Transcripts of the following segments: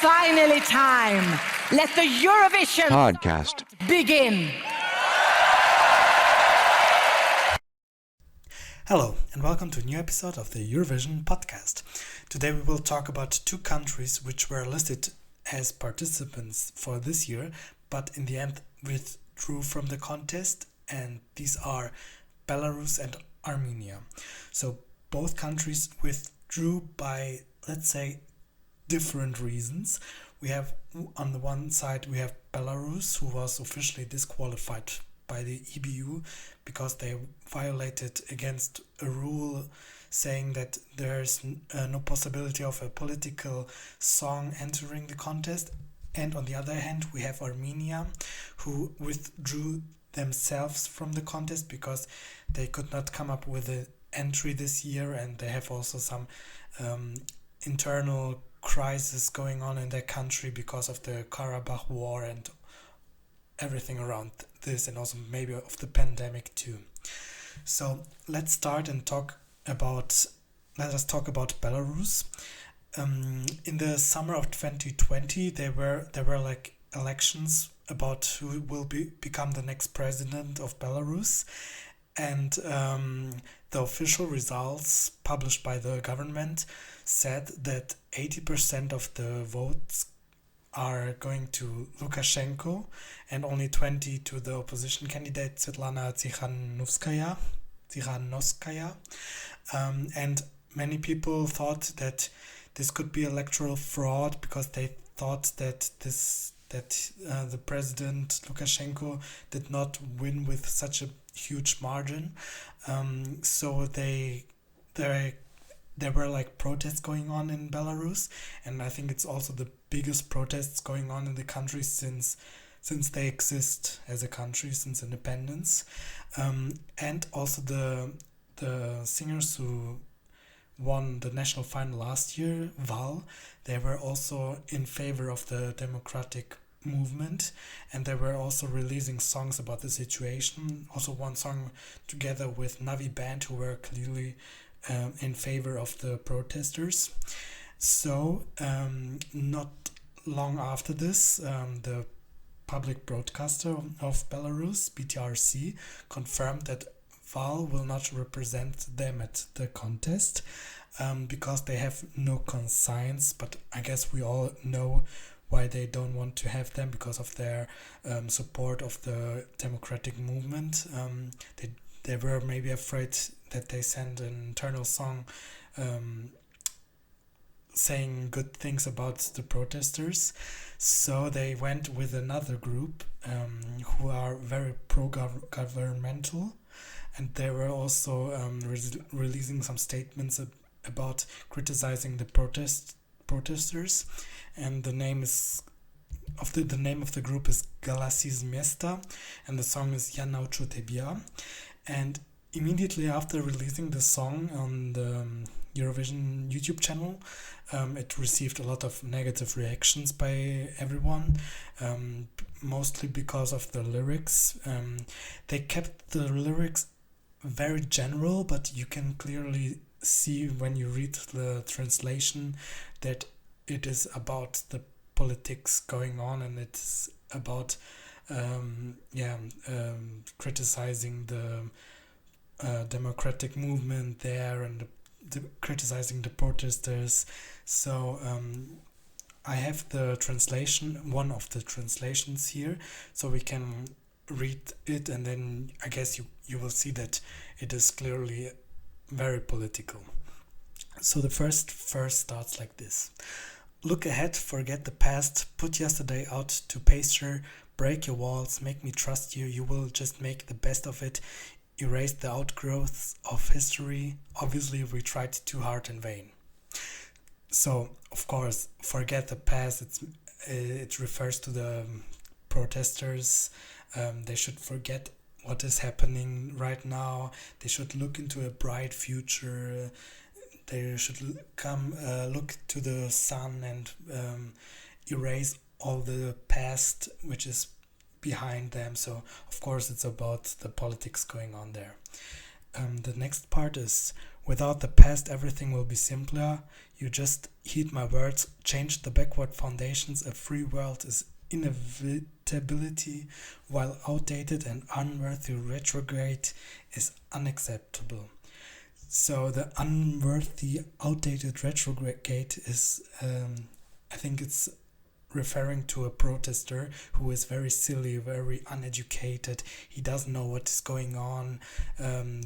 finally time. Let the Eurovision podcast begin. Hello, and welcome to a new episode of the Eurovision podcast. Today we will talk about two countries which were listed as participants for this year, but in the end withdrew from the contest, and these are Belarus and Armenia. So both countries withdrew by, let's say, different reasons. We have, on the one side, we have Belarus, who was officially disqualified by the EBU because they violated against a rule saying that there's no possibility of a political song entering the contest. And on the other hand, we have Armenia, who withdrew themselves from the contest because they could not come up with an entry this year, and they have also some internal crisis going on in their country because of the Karabakh war and everything around this, and also maybe of the pandemic too. So let's start and let us talk about Belarus. In the summer of 2020, there were like elections about who will become the next president of Belarus, and the official results published by the government said that 80% of the votes are going to Lukashenko and only 20 to the opposition candidate Svetlana Tsikhanouskaya. And many people thought that this could be electoral fraud because they thought that the president Lukashenko did not win with such a huge margin. So there were like protests going on in Belarus, and I think it's also the biggest protests going on in the country since they exist as a country, since independence. And also the singers who won the national final last year, Val, they were also in favor of the democratic movement, and they were also releasing songs about the situation. Also one song together with Navi Band, who were clearly in favor of the protesters. So not long after this, the public broadcaster of Belarus, BTRC, confirmed that Val will not represent them at the contest because they have no conscience, but I guess we all know why they don't want to have them, because of their support of the democratic movement. They were maybe afraid that they send an internal song saying good things about the protesters. So they went with another group who are very pro-governmental, and they were also releasing some statements about criticizing the protesters. And the name of the group is Galasis Miesta, and the song is Ja nauczę Tebia. And immediately after releasing the song on the Eurovision YouTube channel, it received a lot of negative reactions by everyone, mostly because of the lyrics. They kept the lyrics very general, but you can clearly see when you read the translation that it is about the politics going on, and it's about criticizing the democratic movement there, and criticizing the protesters. So I have the translation, one of the translations here, so we can read it, and then I guess you will see that it is clearly very political. So the first verse starts like this. Look ahead, forget the past, put yesterday out to pasture, break your walls, make me trust you, you will just make the best of it, erase the outgrowths of history, obviously we tried too hard in vain. So, of course, forget the past, it refers to the protesters. They should forget what is happening right now, they should look into a bright future, they should look to the sun and erase all the past which is behind them. So of course it's about the politics going on there. The next part is, Without the past, everything will be simpler. You just heed my words, change the backward foundations. A free world is inevitability, while outdated and unworthy retrograde is unacceptable. So the unworthy, outdated retrograde is, I think it's referring to a protester who is very silly, very uneducated. He doesn't know what is going on.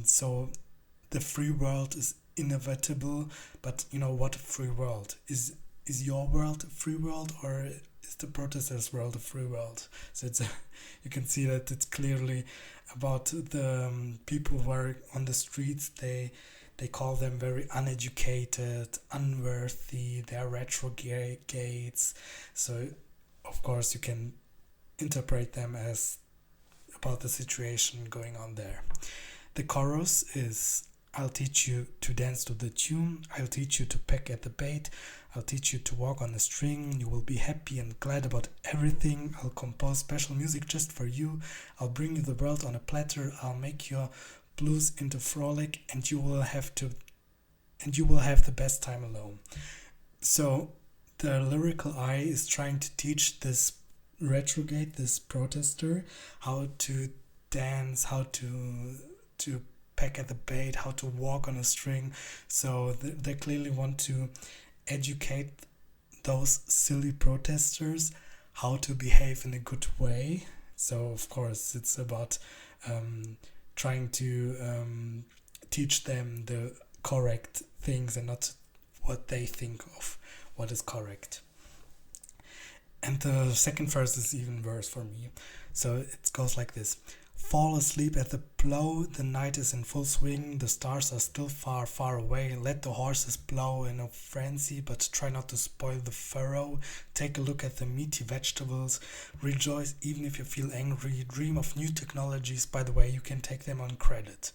So the free world is inevitable, but you know what a free world is your world a free world, or is the protesters' world a free world? So it's you can see that it's clearly about the people who are on the streets. They call them very uneducated, unworthy, they are retrogrades. So of course you can interpret them as about the situation going on there. The chorus is, I'll teach you to dance to the tune, I'll teach you to peck at the bait, I'll teach you to walk on a string, you will be happy and glad about everything, I'll compose special music just for you, I'll bring you the world on a platter, I'll make your blues into frolic, and you will have the best time alone. So the lyrical eye is trying to teach this retrograde, this protester, how to dance, how to peck at the bait, how to walk on a string. So they clearly want to educate those silly protesters how to behave in a good way. So of course it's about trying to teach them the correct things and not what they think of what is correct. And the second verse is even worse for me. So it goes like this. Fall asleep at the plow, the night is in full swing, the stars are still far, far away. Let the horses blow in a frenzy, but try not to spoil the furrow. Take a look at the meaty vegetables. Rejoice even if you feel angry. Dream of new technologies. By the way, you can take them on credit.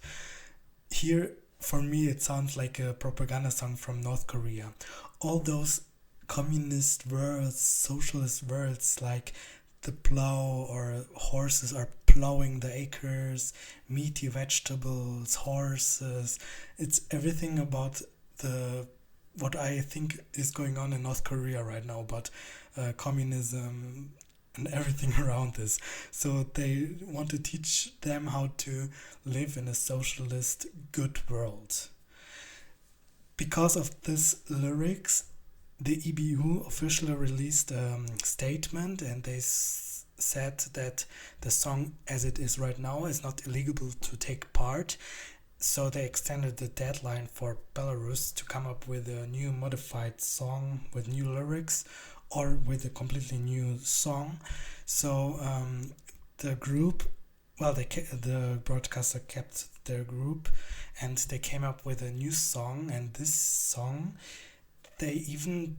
Here, for me, it sounds like a propaganda song from North Korea. All those communist words, socialist words like the plow or horses are plowing the acres, meaty vegetables, horses. It's everything about what I think is going on in North Korea right now, about communism and everything around this. So they want to teach them how to live in a socialist good world. Because of this lyrics, the EBU officially released a statement, and they said that the song as it is right now is not illegal to take part. So they extended the deadline for Belarus to come up with a new modified song with new lyrics or with a completely new song. So the group, the broadcaster kept their group and they came up with a new song, and this song they even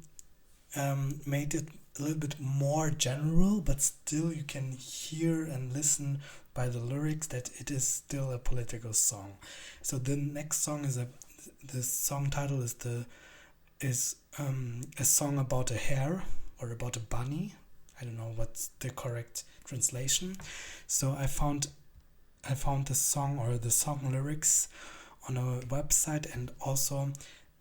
made it a little bit more general, but still you can hear and listen by the lyrics that it is still a political song. So the next song is the song title is a song about a hare or about a bunny. I don't know what's the correct translation. So I found the song or the song lyrics on a website, and also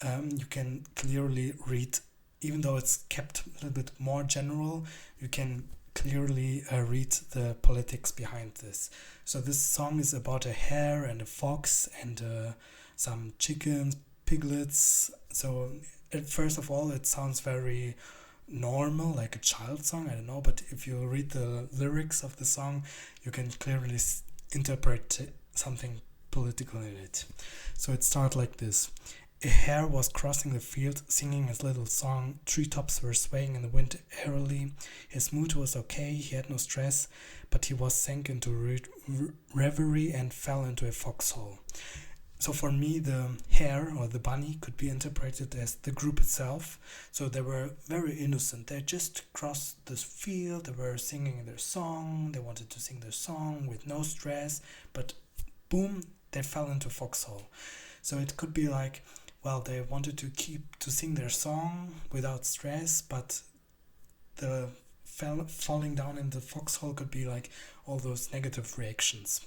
you can clearly read, even though it's kept a little bit more general, you can clearly read the politics behind this. So this song is about a hare and a fox and some chickens, piglets. So first of all, it sounds very normal, like a child song, I don't know, but if you read the lyrics of the song, you can clearly interpret something political in it. So it starts like this. A hare was crossing the field, singing his little song. Treetops were swaying in the wind airily. His mood was okay, he had no stress, but he was sank into reverie and fell into a foxhole. So for me, the hare or the bunny could be interpreted as the group itself. So they were very innocent. They just crossed this field, they were singing their song, they wanted to sing their song with no stress, but boom, they fell into a foxhole. So it could be like, well, they wanted to sing their song without stress, but the falling down in the foxhole could be like all those negative reactions.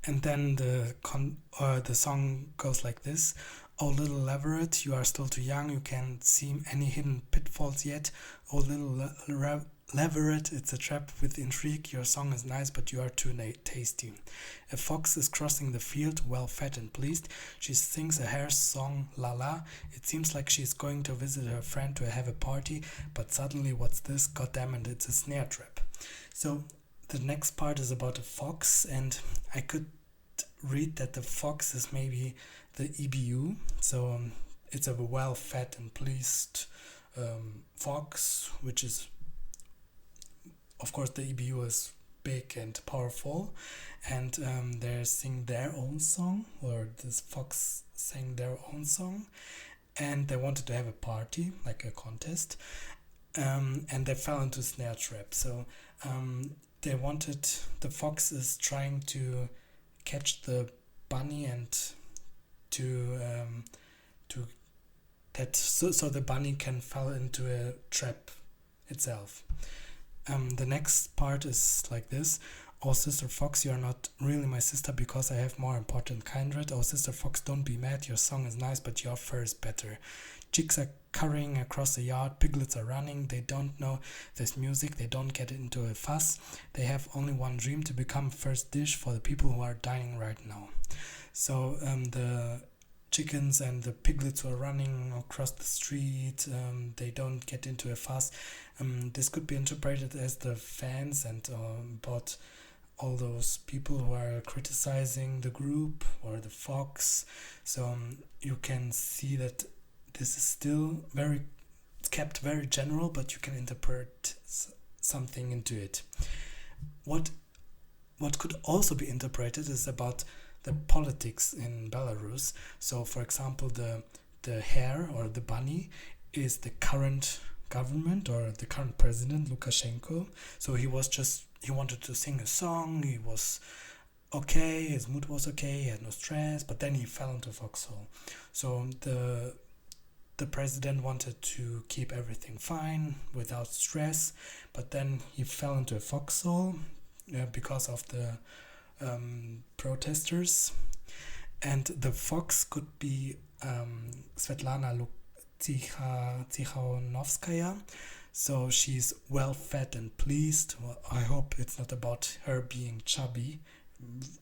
And then the song goes like this. Oh, little Leverett, you are still too young. You can't see any hidden pitfalls yet. Oh, little Leverett, it's a trap with intrigue. Your song is nice, but you are too tasty. A fox is crossing the field, well fed and pleased. She sings a hare's song, la la. It seems like she's going to visit her friend to have a party, but suddenly, what's this? God damn it, it's a snare trap. So the next part is about a fox, and I could read that the fox is maybe the EBU. So it's a well-fed and pleased fox, which is, of course, the EBU is big and powerful, and they sing their own song, or this fox sang their own song, and they wanted to have a party, like a contest, and they fell into snare trap. So the fox is trying to catch the bunny and to that so the bunny can fall into a trap itself. The next part is like this. Oh, sister fox, you are not really my sister because I have more important kindred. Oh, sister fox, don't be mad. Your song is nice, but your fur is better. Chicks are currying across the yard. Piglets are running. They don't know this music. They don't get into a fuss. They have only one dream: to become first dish for the people who are dying right now. So the chickens and the piglets who are running across the street, they don't get into a fuss. This could be interpreted as the fans and about all those people who are criticizing the group or the fox. So you can see that this is still kept very general, but you can interpret something into it. What could also be interpreted is about the politics in Belarus. So, for example, the hare or the bunny is the current government or the current president, Lukashenko. So he wanted to sing a song. He was okay. His mood was okay. He had no stress. But then he fell into foxhole. So the president wanted to keep everything fine without stress, but then he fell into a foxhole because of the protesters, and the fox could be Svetlana Tikhanovskaya. So she's well fed and pleased. Well, I hope it's not about her being chubby.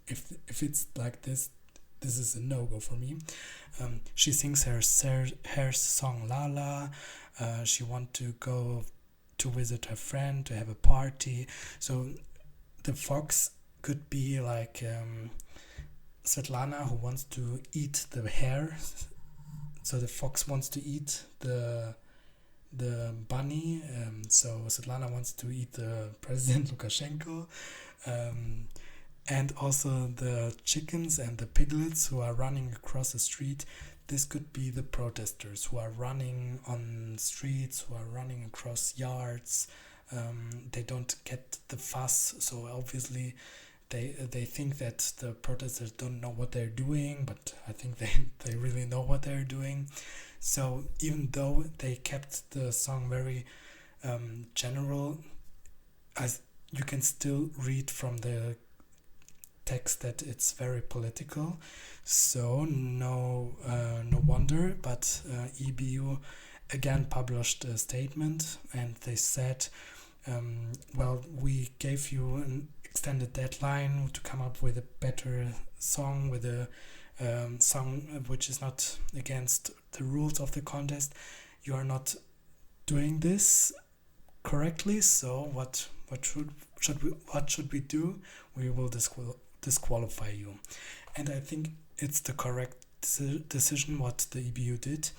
If it's like this is a no-go for me. She sings her song Lala. She wants to go to visit her friend, to have a party. So the fox could be like Svetlana, who wants to eat the hare. So the fox wants to eat the bunny. So Svetlana wants to eat the president Lukashenko. And also the chickens and the piglets who are running across the street. This could be the protesters who are running on streets, who are running across yards. They don't get the fuss, so obviously they think that the protesters don't know what they're doing, but I think they really know what they're doing. So even though they kept the song very general, as you can still read from the text that it's very political. So no wonder, but EBU again published a statement, and they said, well, we gave you an extended deadline to come up with a better song, with a song which is not against the rules of the contest. You are not doing this correctly, so what should we do? We will disqualify you. And I think it's the correct decision what the EBU did.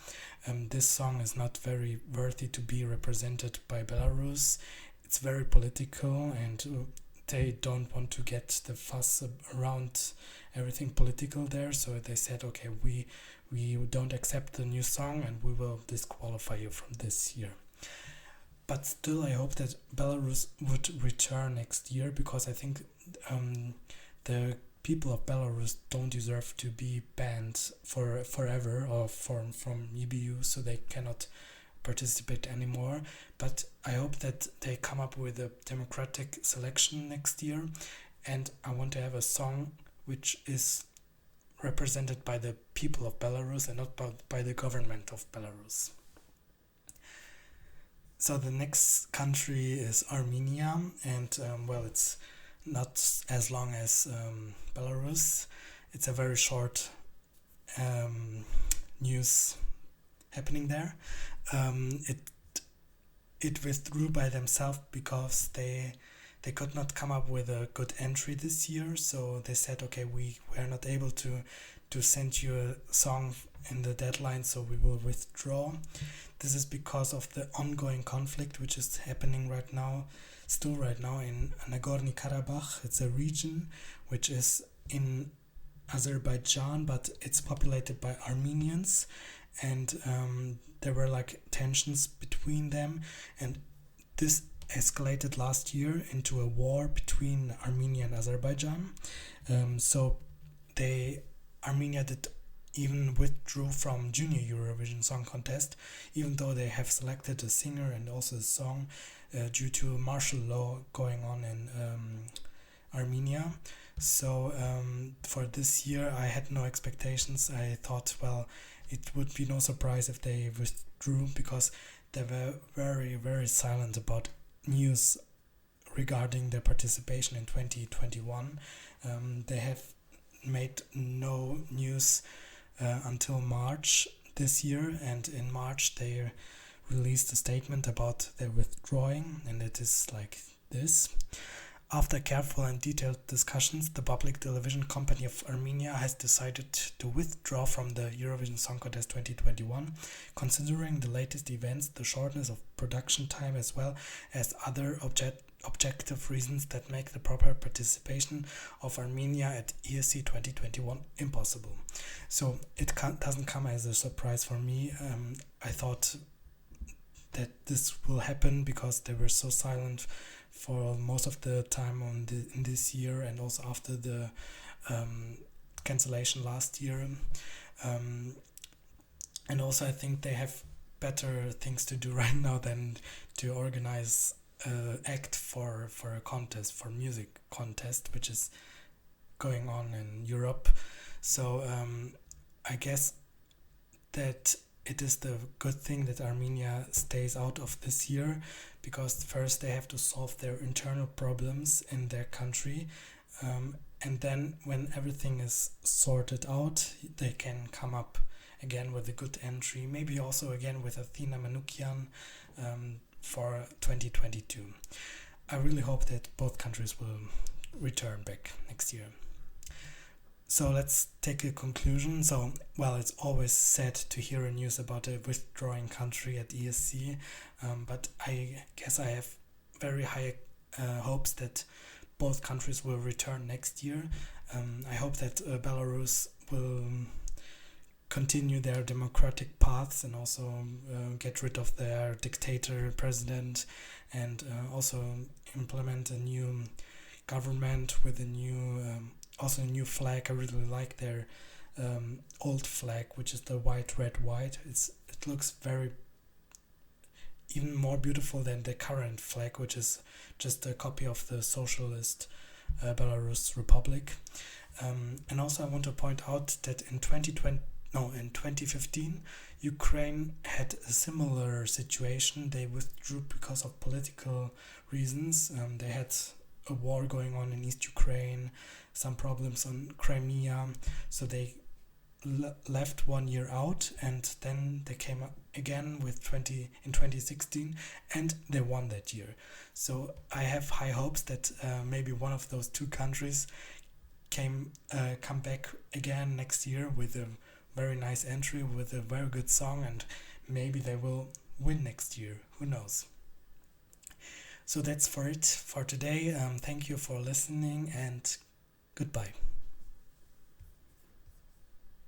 This song is not very worthy to be represented by Belarus. It's very political, and they don't want to get the fuss around everything political there. So they said, okay, we don't accept the new song, and we will disqualify you from this year. But still, I hope that Belarus would return next year, because I think the people of Belarus don't deserve to be banned forever or from EBU, so they cannot participate anymore. But I hope that they come up with a democratic selection next year, and I want to have a song which is represented by the people of Belarus and not by the government of Belarus. So the next country is Armenia, and it's not as long as Belarus. It's a very short news happening there. It withdrew by themselves because they could not come up with a good entry this year, so they said, okay, we are not able to send you a song in the deadline, so we will withdraw. This is because of the ongoing conflict which is happening still right now in Nagorno-Karabakh. It's a region which is in Azerbaijan, but it's populated by Armenians, and there were like tensions between them, and this escalated last year into a war between Armenia and Azerbaijan. So Armenia did even withdrew from Junior Eurovision Song Contest, even though they have selected a singer and also a song due to martial law going on in Armenia. So for this year, I had no expectations. I thought, well, it would be no surprise if they withdrew, because they were very, very silent about news regarding their participation in 2021. They have made no news until March this year, and in March they released a statement about their withdrawing, and it is like this. After careful and detailed discussions, the public television company of Armenia has decided to withdraw from the Eurovision Song Contest 2021, considering the latest events, the shortness of production time, as well as other objective reasons that make the proper participation of Armenia at ESC 2021 impossible. So it doesn't come as a surprise for me. I thought that this will happen because they were so silent for most of the time in this year, and also after the cancellation last year. And also I think they have better things to do right now than to organize act for a contest, for music contest, which is going on in Europe. So I guess that it is the good thing that Armenia stays out of this year, because first they have to solve their internal problems in their country, and then when everything is sorted out, they can come up again with a good entry, maybe also again with Athena Manoukian for 2022. I really hope that both countries will return back next year. So let's take a conclusion. So, well, it's always sad to hear a news about a withdrawing country at ESC, but I guess I have very high hopes that both countries will return next year. I hope that Belarus will continue their democratic paths and also get rid of their dictator president, and also implement a new government with a new also a new flag. I really like their old flag, which is the white, red, white. It looks very even more beautiful than the current flag, which is just a copy of the socialist Belarus Republic. And also I want to point out that in 2015, Ukraine had a similar situation. They withdrew because of political reasons. They had a war going on in East Ukraine, some problems on Crimea, so they left 1 year out, and then they came up again in 2016, and they won that year. So I have high hopes that maybe one of those two countries come back again next year with a very nice entry, with a very good song, and maybe they will win next year. Who knows? So that's for it for today. Thank you for listening, and goodbye.